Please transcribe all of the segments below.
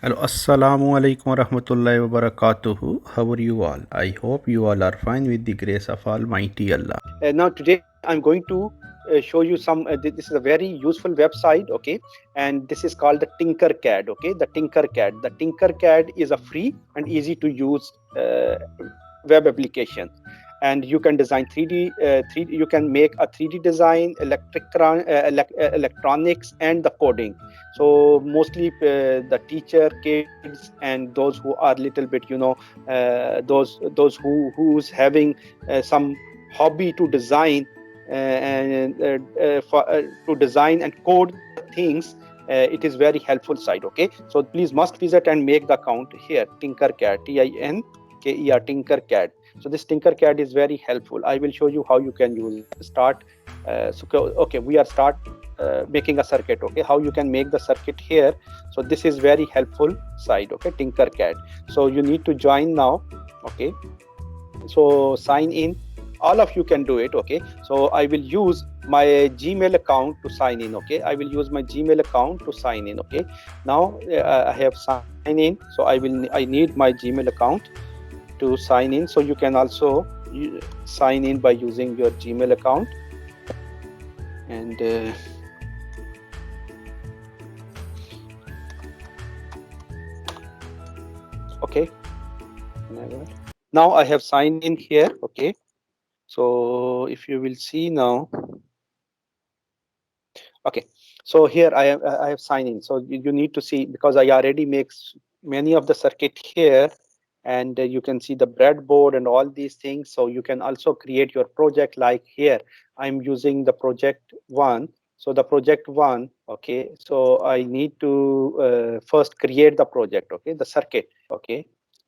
Hello, Assalamu alaikum wa rahmatullahi wa barakatuhu. How are you all? I hope you all are fine with the grace of Almighty Allah. Now today I'm going to show you some this is a very useful website, okay, and this is called the tinkercad. Okay, the tinkercad is a free and easy to use web application, and you can design 3D 3 you can make a 3D design, electronics and the coding. So mostly the teacher kids and those who are little bit, those who's having some hobby to design, to design and code the things. It is very helpful site. Okay, so please must visit and make the account here. Tinkercad, tinker tinkercad. So this tinkercad is very helpful. I will show you how you can use it. Start okay, we are start making a circuit. Okay, how you can make the circuit here. So this is very helpful site. Okay, tinkercad. So you need to join now. Okay, so sign in. All of you can do it. Okay, so I will use my Gmail account to sign in. Okay, I will use my Gmail account to sign in. Okay, now I have signed in, so I need my Gmail account to sign in. So you can also sign in by using your Gmail account. And okay, now I have signed in here. Okay, so if you will see now, okay, so here I have signed in. So you need to see, because I already makes many of the circuit here, and you can see the breadboard and all these things. So you can also create your project. Like here I'm using the project one. So the project one, okay, so I need to first create the project. Okay, the circuit. Okay,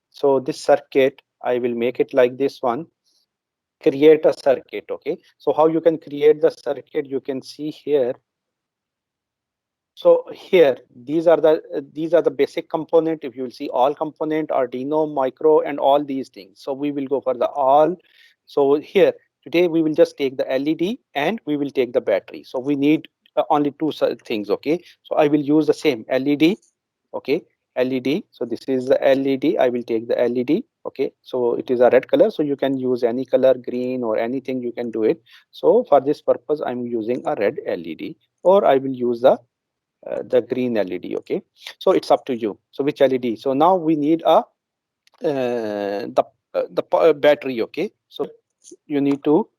so this circuit I will make it like this one. Create a circuit. Okay, so how you can create the circuit, you can see here. So here, these are the basic component. If you will see all component, Arduino, micro, and all these things. So we will go for the all. So here today we will just take the LED and we will take the battery. So we need only two things. Okay, so I will use the same LED. Okay, LED. So this is the LED. I will take the LED. Okay, so it is a red color. So you can use any color, green or anything. You can do it. So for this purpose, I'm using a red LED, or I will use the green LED. Okay, so it's up to you. So which LED? So now we need a the battery. Okay, so you need to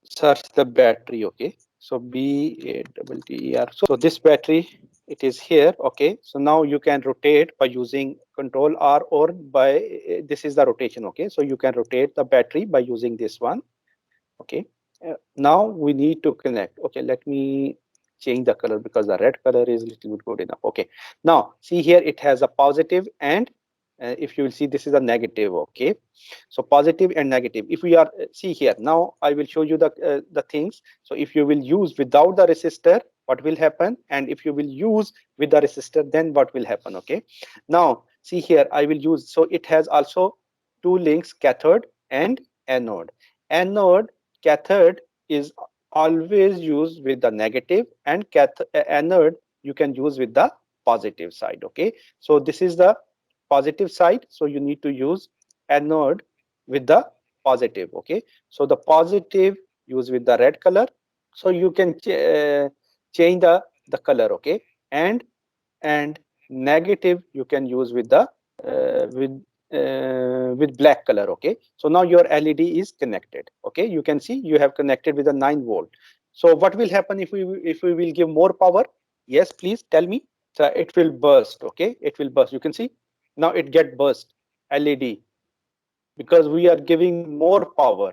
search the battery. Okay, so BATTER. So this battery, it is here. Okay, so now you can rotate by using Control R, or by this is the rotation. Okay, so you can rotate the battery by using this one. Okay, now we need to connect. Okay, let me change the color because the red color is a little bit good enough. Okay, now see here, it has a positive, and if you will see, this is a negative. Okay, so positive and negative. If we are see here, now I will show you the things. So if you will use without the resistor, what will happen, and if you will use with the resistor, then what will happen. Okay, now see here, I will use, so it has also two links, cathode and anode. Cathode is always used with the negative, and anode you can use with the positive side. Okay, so this is the positive side, so you need to use anode with the positive. Okay, so the positive use with the red color, so you can change the color. Okay, and and negative you can use with the with black color. Okay, so now your LED is connected. Okay, you can see you have connected with a 9 volt. So what will happen if we will give more power? Yes, please tell me. So it will burst. Okay, it will burst. You can see now it get burst LED, because we are giving more power,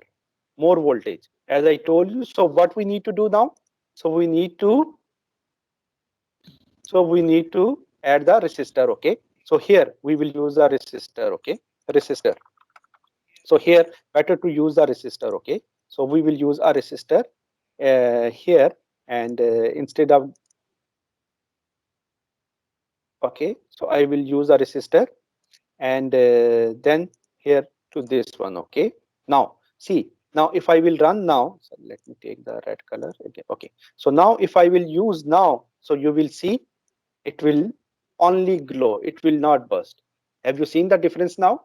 more voltage, as I told you. So what we need to do now? So we need to add the resistor. Okay, so here we will use the resistor. Okay, resistor. So here better to use the resistor. Okay, so we will use a resistor here, and instead of, okay, so I will use a resistor, and then here to this one. Okay, now see, now if I will run now, so let me take the red color again. Okay, so now if I will use now, so you will see it will only glow, it will not burst. Have you seen the difference now?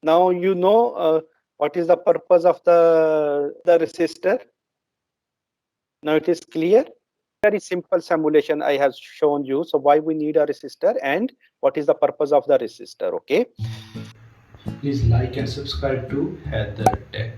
Now you know what is the purpose of the resistor. Now it is clear. Very simple simulation I have shown you. So why we need a resistor and what is the purpose of the resistor, okay? Please like and subscribe to HaiderTech.